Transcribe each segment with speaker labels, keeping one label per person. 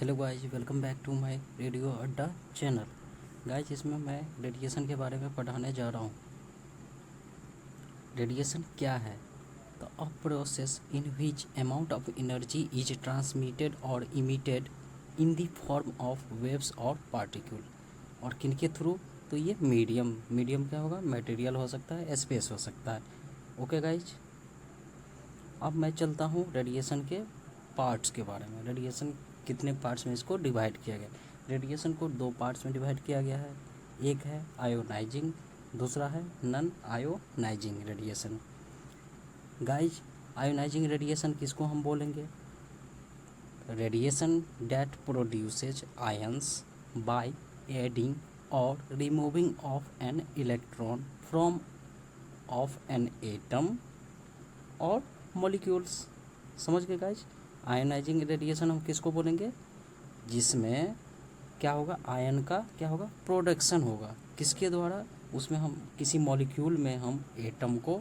Speaker 1: Hello guys, welcome back to my radio Adda channel. Guys, इसमें मैं radiation के बारे में पढ़ाने जा रहा हूँ। रेडिएशन क्या है? The a process in which amount of energy is transmitted और emitted in the form of waves और पार्टिकल। और किन के थ्रू? तो ये मीडियम क्या होगा? मटेरियल हो सकता है, स्पेस हो सकता है। ओके गाइज, अब मैं चलता हूँ रेडिएशन के पार्ट्स के बारे में। रेडिएशन कितने पार्ट्स में इसको डिवाइड किया गया? रेडिएशन को दो पार्ट्स में डिवाइड किया गया है। एक है आयोनाइजिंग, दूसरा है non ionizing radiation. Guys, ionizing radiation किसको हम बोलेंगे? Radiation that produces ions by adding और removing of an electron from of an atom और मॉलिक्यूल्स। समझ गए गाइज? आयनाइजिंग रेडिएशन हम किसको बोलेंगे? जिसमें क्या होगा? आयन का क्या होगा? प्रोडक्शन होगा। किसके द्वारा? उसमें हम किसी मॉलिक्यूल में हम एटम को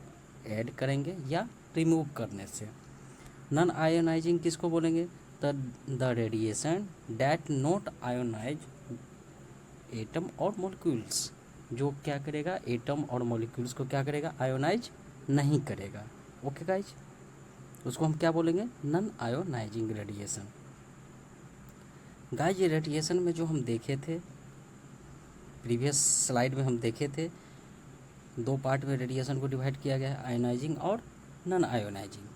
Speaker 1: ऐड करेंगे या रिमूव करने से। नॉन आयोनाइजिंग किसको बोलेंगे? The radiation that not ionize atom और मॉलिक्यूल्स। जो क्या करेगा? एटम और मॉलिक्यूल्स को क्या करेगा? आयोनाइज नहीं करेगा। ओके गाइज, उसको हम क्या बोलेंगे? Non ionizing radiation. गाइज, ये रेडिएशन में जो हम देखे थे, प्रीवियस स्लाइड में हम देखे थे, दो पार्ट में रेडिएशन को डिवाइड किया गया है, आयोनाइजिंग और नॉन आयोनाइजिंग।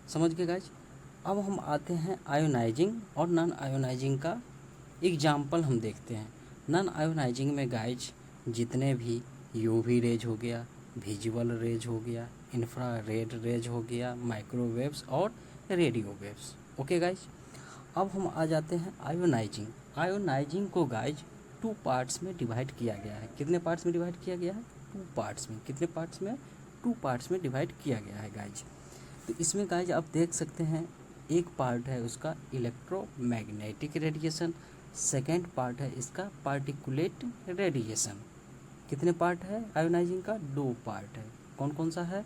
Speaker 1: समझ गए गाइज? अब हम आते हैं आयोनाइजिंग और नॉन आयोनाइजिंग का एग्जाम्पल हम देखते हैं। नॉन आयोनाइजिंग में गाइज जितने भी यूवी रेज हो गया, विजुअल रेज हो गया, इंफ्रारेड रेज हो गया, माइक्रोवेव्स और रेडियो वेव्स। ओके गाइज, अब हम आ जाते हैं आयोनाइजिंग। आयोनाइजिंग को गाइज टू पार्ट्स में डिवाइड किया गया है। कितने पार्ट्स में डिवाइड किया गया है? टू पार्ट्स में। कितने पार्ट्स में? टू पार्ट्स में डिवाइड किया गया है गाइज। तो इसमें गाइज आप देख सकते हैं, एक पार्ट है उसका इलेक्ट्रोमैग्नेटिक रेडिएशन, सेकेंड पार्ट है इसका पार्टिकुलेट रेडिएशन। कितने पार्ट है आयोनाइजिंग का? दो पार्ट है। कौन कौन सा है?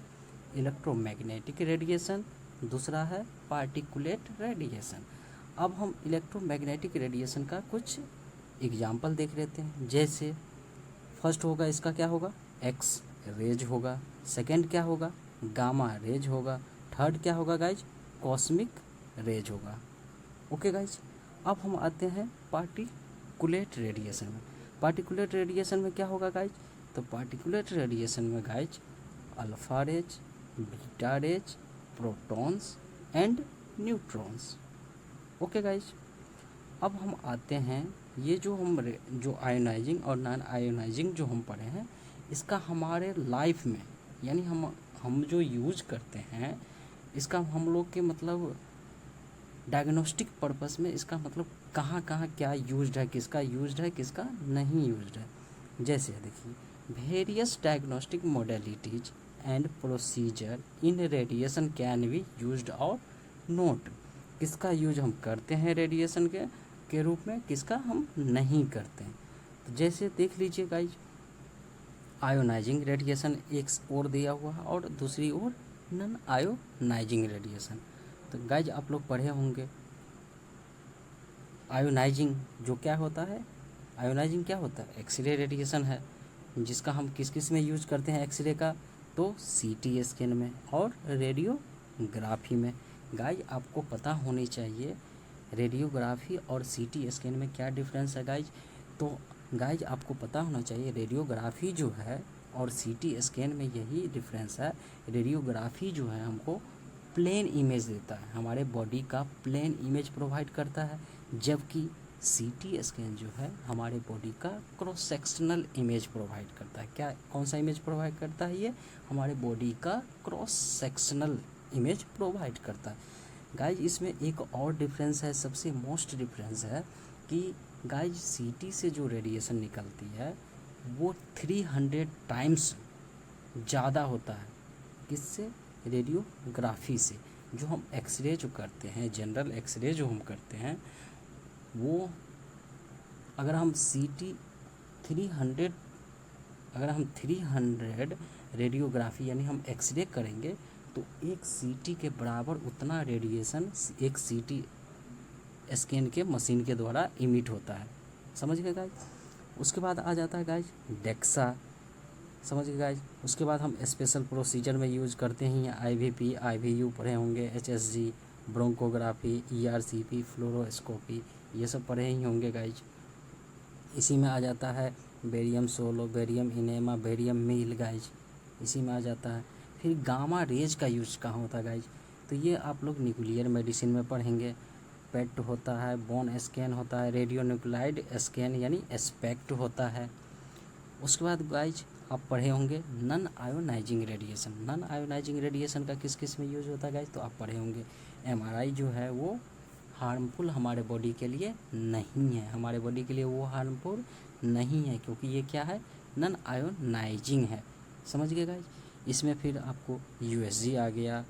Speaker 1: इलेक्ट्रोमैग्नेटिक रेडिएशन, दूसरा है पार्टिकुलेट रेडिएशन। अब हम इलेक्ट्रोमैग्नेटिक रेडिएशन का कुछ एग्जाम्पल देख लेते हैं। जैसे फर्स्ट होगा, इसका क्या होगा? एक्स रेज होगा। सेकेंड क्या होगा? गामा रेज होगा। थर्ड क्या होगा गाइज? कॉस्मिक रेज होगा। ओके गाइज, अब हम आते हैं पार्टिकुलेट रेडिएशन में। पार्टिकुलेट रेडिएशन में क्या होगा गाइज? तो पार्टिकुलेट रेडिएशन में guys alpha rays, beta rays, protons and neutrons. Okay guys, अब हम आते हैं, ये जो आयोनाइजिंग और नॉन आयोनाइजिंग जो हम पढ़े हैं, इसका हमारे लाइफ में, यानी हम जो यूज करते हैं, इसका हम लोग के मतलब डायग्नोस्टिक पर्पस में इसका मतलब कहाँ कहाँ क्या यूज्ड है, किसका यूज्ड है, किसका नहीं यूज्ड है। जैसे देखिए, various diagnostic modalities and procedure in radiation can be used और नोट। किसका यूज हम करते हैं रेडिएशन के रूप में, किसका हम नहीं करते हैं। तो जैसे देख लीजिए गाइज, आयोनाइजिंग रेडिएशन एक ओर दिया हुआ है और दूसरी ओर नॉन आयोनाइजिंग रेडिएशन। तो गाइज आप लोग पढ़े होंगे आयोनाइजिंग जो क्या होता है? आयोनाइजिंग क्या होता है? एक्सरे रेडिएशन है, जिसका हम किस किस में यूज करते हैं एक्सरे का? तो सीटी स्कैन में और रेडियोग्राफी में। गाइज आपको पता होनी चाहिए रेडियोग्राफी और सीटी स्कैन में क्या डिफरेंस है गाइज। तो गाइज आपको पता होना चाहिए रेडियोग्राफी जो है और सीटी स्कैन में यही डिफरेंस है। रेडियोग्राफी जो है हमको प्लेन इमेज देता है, हमारे बॉडी का प्लेन इमेज प्रोवाइड करता है, जबकि सीटी स्कैन जो है हमारे बॉडी का क्रॉस सेक्शनल इमेज प्रोवाइड करता है। क्या, कौन सा इमेज प्रोवाइड करता है? ये हमारे बॉडी का क्रॉस सेक्शनल इमेज प्रोवाइड करता है। गाइज इसमें एक और डिफरेंस है, सबसे मोस्ट डिफरेंस है कि गाइज सीटी से जो रेडिएशन निकलती है वो 300 टाइम्स ज़्यादा होता है। किससे? रेडियोग्राफी से। जो हम एक्सरे जो करते हैं, जनरल एक्सरे जो हम करते हैं, वो अगर हम सीटी 300 अगर हम 300 रेडियोग्राफी यानी हम एक्सरे करेंगे तो एक सीटी के बराबर उतना रेडिएशन एक सीटी स्कैन के मशीन के द्वारा इमिट होता है। समझ गए गाइज। उसके बाद आ जाता है गाइज डेक्सा। समझ गए गाइज। उसके बाद हम स्पेशल प्रोसीजर में यूज करते हैं IVP, IVU पढ़े होंगे, HSG, ब्रोंकोग्राफी, ERCP, फ्लोरोस्कोपी, ये सब पढ़े ही होंगे गाइज। इसी में आ जाता है barium swallow, barium enema, barium meal guys, इसी में आ जाता है। फिर गामा रेज का यूज कहाँ होता है गाइज, तो ये आप लोग न्यूक्लियर मेडिसिन में पढ़ेंगे। पेट होता है, बोन स्कैन होता है, रेडियो न्यूक्लाइड स्कैन यानी एस्पेक्ट होता है। उसके बाद गाइज आप पढ़े होंगे non ionizing radiation. Non ionizing radiation का किस किस में यूज होता है गाइज, तो आप पढ़े होंगे MRI जो है वो हार्मफुल हमारे बॉडी के लिए नहीं है, हमारे बॉडी के लिए वो हार्मफुल नहीं है, क्योंकि ये क्या है, नॉन आयोनाइजिंग है। समझ गए गाइज। इसमें फिर आपको USG आ गया,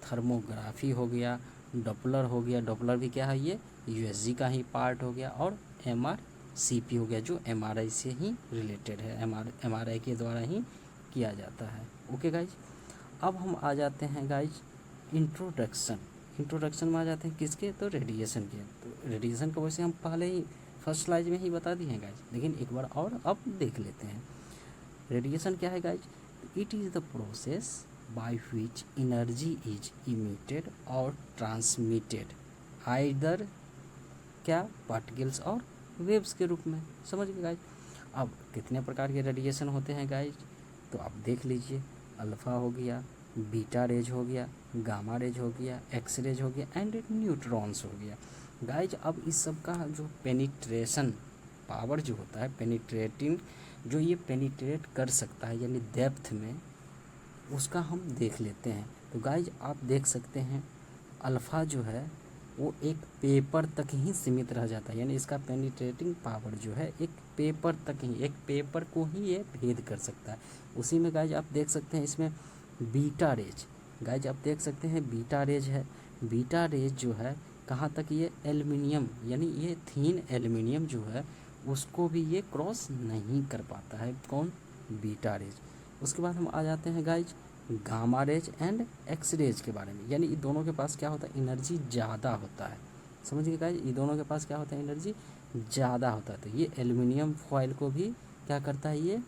Speaker 1: थर्मोग्राफी हो गया, डॉपलर हो गया, डॉपलर भी क्या है, ये USG का ही पार्ट हो गया, और MRCP हो गया जो MRI से ही रिलेटेड है, MRI के द्वारा ही किया जाता है। Okay guys. अब हम आ जाते हैं गाइज इंट्रोडक्शन में आ जाते हैं किसके, तो रेडिएशन के। तो रेडिएशन को वैसे हम पहले ही फर्स्ट स्लाइड में ही बता दिए हैं गाइज, लेकिन एक बार और अब देख लेते हैं। रेडिएशन क्या है guys, it is the process by which energy is emitted और ट्रांसमिटेड आइदर क्या, पार्टिकल्स और वेव्स के रूप में। समझ गए गाइज। अब कितने प्रकार के रेडिएशन होते हैं गाइज, तो आप देख लीजिए, अल्फ़ा हो गया, बीटा रेज हो गया, गामा रेज हो गया, एक्स रेज हो गया, एंड न्यूट्रॉन्स हो गया गाइज। अब इस सब का जो पेनिट्रेशन पावर जो होता है, पेनिट्रेटिंग जो ये पेनिट्रेट कर सकता है यानी डेप्थ में, उसका हम देख लेते हैं। तो गाइज आप देख सकते हैं अल्फ़ा जो है वो एक पेपर तक ही सीमित रह जाता है, यानी इसका पेनिट्रेटिंग पावर जो है एक पेपर तक ही, एक पेपर को ही ये भेद कर सकता है। उसी में गाइज आप देख सकते हैं इसमें बीटा रेज, गाइज आप देख सकते हैं बीटा रेज है। बीटा रेज जो है कहाँ तक, ये एल्युमिनियम यानी ये थीन एल्युमिनियम जो है उसको भी ये क्रॉस नहीं कर पाता है, कौन, बीटा रेज। उसके बाद हम आ जाते हैं guys gamma rays and X rays के बारे में, यानी ये दोनों के पास क्या होता है, एनर्जी ज़्यादा होता है। समझिए गाइज, ये दोनों के पास क्या होता है, एनर्जी ज़्यादा होता है। तो ये एल्युमिनियम फॉयल को भी क्या करता है, ये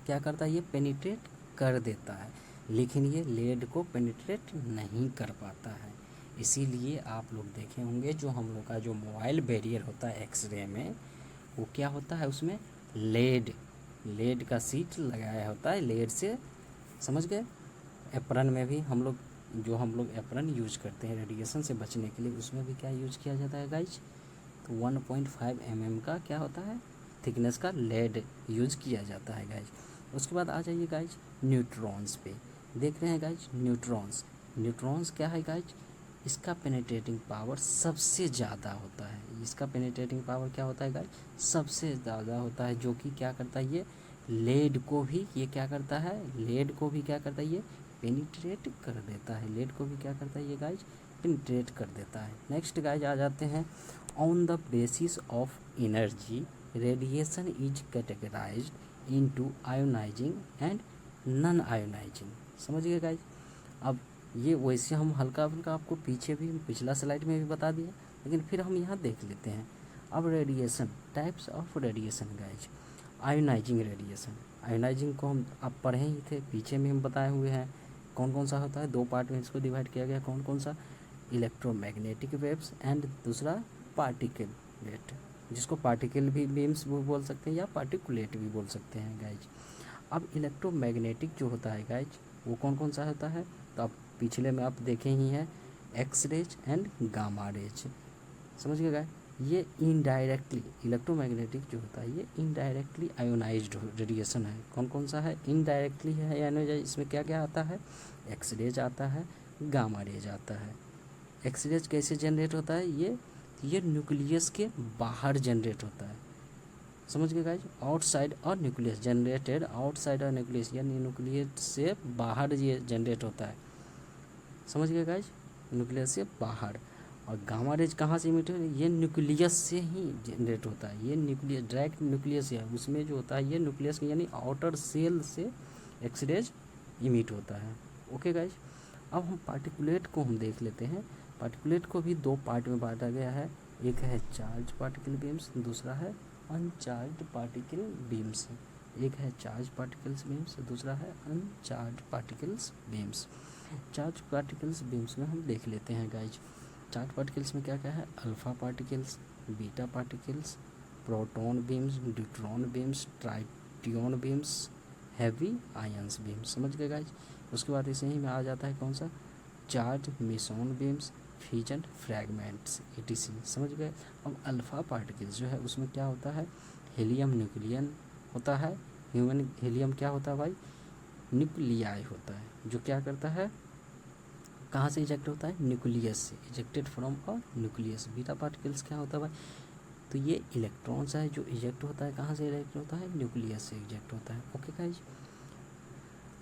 Speaker 1: क्या करता है, ये पेनिट्रेट कर देता है, लेकिन ये लेड को पेनिट्रेट नहीं कर पाता है। इसीलिए आप लोग देखे होंगे जो हम लोग का जो मोबाइल बैरियर होता है एक्सरे में, वो क्या होता है, उसमें लेड का सीट लगाया होता है, लेड से। समझ गए। एप्रन में भी हम लोग एप्रन यूज करते हैं रेडिएशन से बचने के लिए, उसमें भी क्या यूज किया जाता है गाइज, तो 1.5 mm का क्या होता है, थिकनेस का लेड यूज किया जाता है गाइज। उसके बाद आ जाइए गाइज न्यूट्रॉन्स पे, देख रहे हैं गाइज न्यूट्रॉन्स क्या है गाइज, इसका पेनिट्रेटिंग पावर सबसे ज़्यादा होता है। इसका पेनिट्रेटिंग पावर क्या होता है गाइज, सबसे ज़्यादा होता है, जो कि क्या करता है, ये लेड को भी ये क्या करता है, लेड को भी क्या करता है, ये पेनिट्रेट कर देता है, लेड को भी क्या करता है ये गाइज, पेनिट्रेट कर देता है। नेक्स्ट गाइज आ जाते हैं on the basis of energy radiation is categorized into ionizing and non ionizing. समझ गए गाइज। अब ये वैसे हम हल्का फुल्का आपको पीछे भी पिछला स्लाइड में भी बता दिया, लेकिन फिर हम यहाँ देख लेते हैं। अब radiation, types of radiation guys, ionizing radiation, ionizing को हम आप पढ़े ही थे, पीछे में हम बताए हुए हैं कौन कौन सा होता है, दो पार्ट में इसको डिवाइड किया गया, कौन कौन सा, इलेक्ट्रोमैग्नेटिक वेव्स एंड दूसरा पार्टिकलेट, जिसको पार्टिकल भी बीम्स भी बोल सकते हैं या पार्टिकुलेट भी बोल सकते हैं गाइज। अब इलेक्ट्रोमैग्नेटिक जो होता है गाइज वो कौन कौन सा होता है, तो आप पिछले में आप देखे ही हैं, X rays and gamma rays. समझ गए गाइज। ये इनडायरेक्टली इलेक्ट्रोमैग्नेटिक जो होता है ये इनडायरेक्टली आयोनाइज्ड रेडिएशन है। कौन कौन सा है, इनडायरेक्टली है आयोनाइज, इसमें क्या क्या आता है, एक्स रेज आता है, गामा रेज आता है। एक्स रेज कैसे जनरेट होता है, ये न्यूक्लियस के बाहर जनरेट होता है। समझ गए गाइज, आउटसाइड और न्यूक्लियस, जनरेटेड आउटसाइड और न्यूक्लियस, यानी न्यूक्लियस से बाहर ये जनरेट होता है। समझ गए गाइज, न्यूक्लियस से बाहर। और गामा रेज कहाँ से इमिट होता है, ये न्यूक्लियस से ही जनरेट होता है, ये न्यूक्लियस डायरेक्ट न्यूक्लियस है, उसमें जो होता है ये न्यूक्लियस यानी आउटर सेल से एक्स रेज इमिट होता है। Okay guys. अब हम पार्टिकुलेट को हम देख लेते हैं। पार्टिकुलेट को भी दो पार्ट में बांटा गया है, एक है चार्ज पार्टिकल बीम्स, दूसरा है अनचार्ज पार्टिकल बीम्स। एक है चार्ज पार्टिकल्स बीम्स, दूसरा है अनचार्ज particles beams. Charge particles beams में हम देख लेते हैं गाइज। चार्ज पार्टिकल्स में क्या क्या है, alpha particles, beta particles, proton beams, neutron beams, tritium beams, heavy ions beams. समझ गए गाइज। उसके बाद इसे ही में आ जाता है कौन सा, charge meson beams, fusion fragments etc। समझ गए। अब अल्फा पार्टिकल्स जो है उसमें क्या होता है, हीलियम न्यूक्लियन होता है। ह्यूमन हीलियम क्या होता है भाई, न्यूक्लियाई होता है, जो क्या करता है, कहाँ से इजेक्ट होता है, न्यूक्लियस से, ejected from a nucleus. Beta particles क्या होता है भाई, तो ये इलेक्ट्रॉन्स है जो इजेक्ट होता है, कहाँ से इजेक्ट होता है, न्यूक्लियस से इजेक्ट होता है। Okay guys.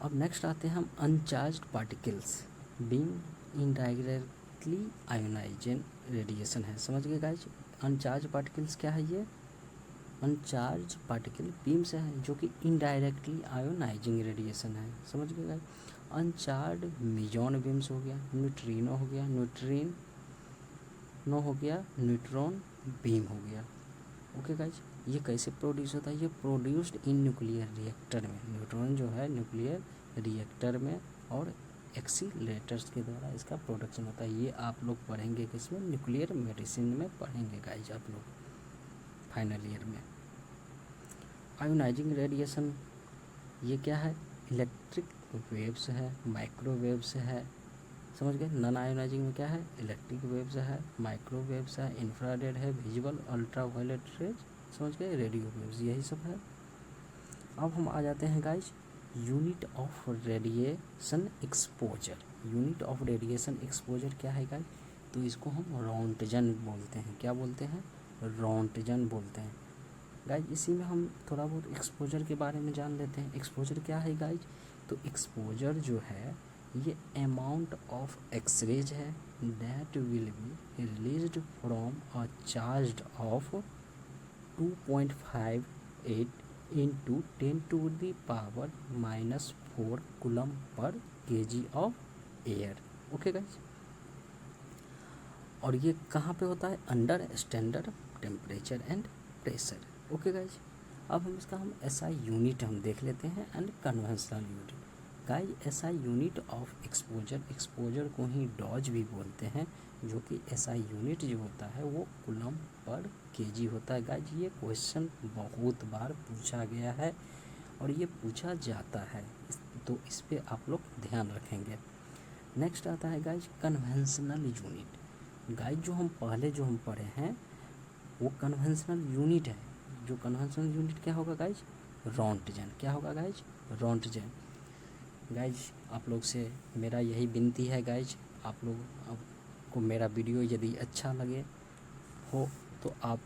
Speaker 1: अब नेक्स्ट आते हैं हम uncharged particles being indirectly ionising radiation है। समझ गए गाइज। अनचार्ज पार्टिकल्स क्या है, ये अनचार्ज पार्टिकल बीम्स है जो कि इनडायरेक्टली आयोनाइजिंग रेडिएशन है। समझ गए गाइज। अनचार्ज मेजॉन बीम्स हो गया, न्यूट्रिनो हो गया, न्यूट्रिनो हो गया, न्यूट्रॉन बीम हो गया। Okay guys. ये कैसे प्रोड्यूस होता है, ये प्रोड्यूस्ड इन न्यूक्लियर रिएक्टर में। न्यूट्रॉन जो है न्यूक्लियर रिएक्टर में और एक्सीलरेटर्स के द्वारा इसका प्रोडक्शन होता है। ये आप लोग पढ़ेंगे किसमें, न्यूक्लियर मेडिसिन में पढ़ेंगे गाइज आप लोग फाइनल ईयर में। आयोनाइजिंग रेडिएशन ये क्या है, इलेक्ट्रिक वेव्स है, माइक्रोवेव्स है। समझ गए। नॉन आयोनाइजिंग में क्या है, इलेक्ट्रिक वेव्स है, माइक्रोवेव्स है, इंफ्रारेड है, विजुअल अल्ट्रावायलेट रेज। समझ गए, रेडियो वेव्स, यही सब है। अब हम आ जाते हैं guys unit of radiation exposure. Unit of radiation exposure क्या है गाइज, तो इसको हम रोंटजन बोलते हैं। क्या बोलते हैं, रोंटजन बोलते हैं गाइज। इसी में हम थोड़ा बहुत एक्सपोजर के बारे में जान लेते हैं। एक्सपोजर क्या है गाइज, तो एक्सपोजर जो है ये अमाउंट ऑफ एक्सरेज है that will be released from a charge of 2.58 into 10⁻⁻⁴ coulomb per kg of air. Okay guys. और ये कहाँ पे होता है, under standard temperature and pressure. Okay guys. अब हम इसका SI यूनिट हम देख लेते हैं and conventional unit. Guys SI unit of exposure, exposure को ही डॉज भी बोलते हैं, जो कि SI यूनिट जो होता है वो कूलम पर kg होता है। गाइज ये क्वेश्चन बहुत बार पूछा गया है और ये पूछा जाता है, तो इस पे आप लोग ध्यान रखेंगे। नेक्स्ट आता है गाइज कन्वेंशनल यूनिट। गाइज जो हम पढ़े हैं वो कन्वेंशनल यूनिट है। जो कन्वेंशनल यूनिट क्या होगा गाइज, रोंटजन। क्या होगा गाइज, रोंटजन। गाइज आप लोग से मेरा यही विनती है गाइज, आप लोग आपको मेरा वीडियो यदि अच्छा लगे हो तो आप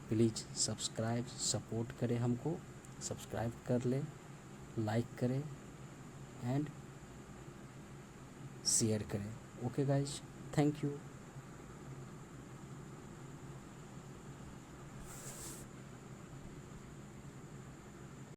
Speaker 1: प्लीज़ सब्सक्राइब सपोर्ट करें, हमको सब्सक्राइब कर ले, लाइक करें एंड शेयर करें। Okay guys, thank you.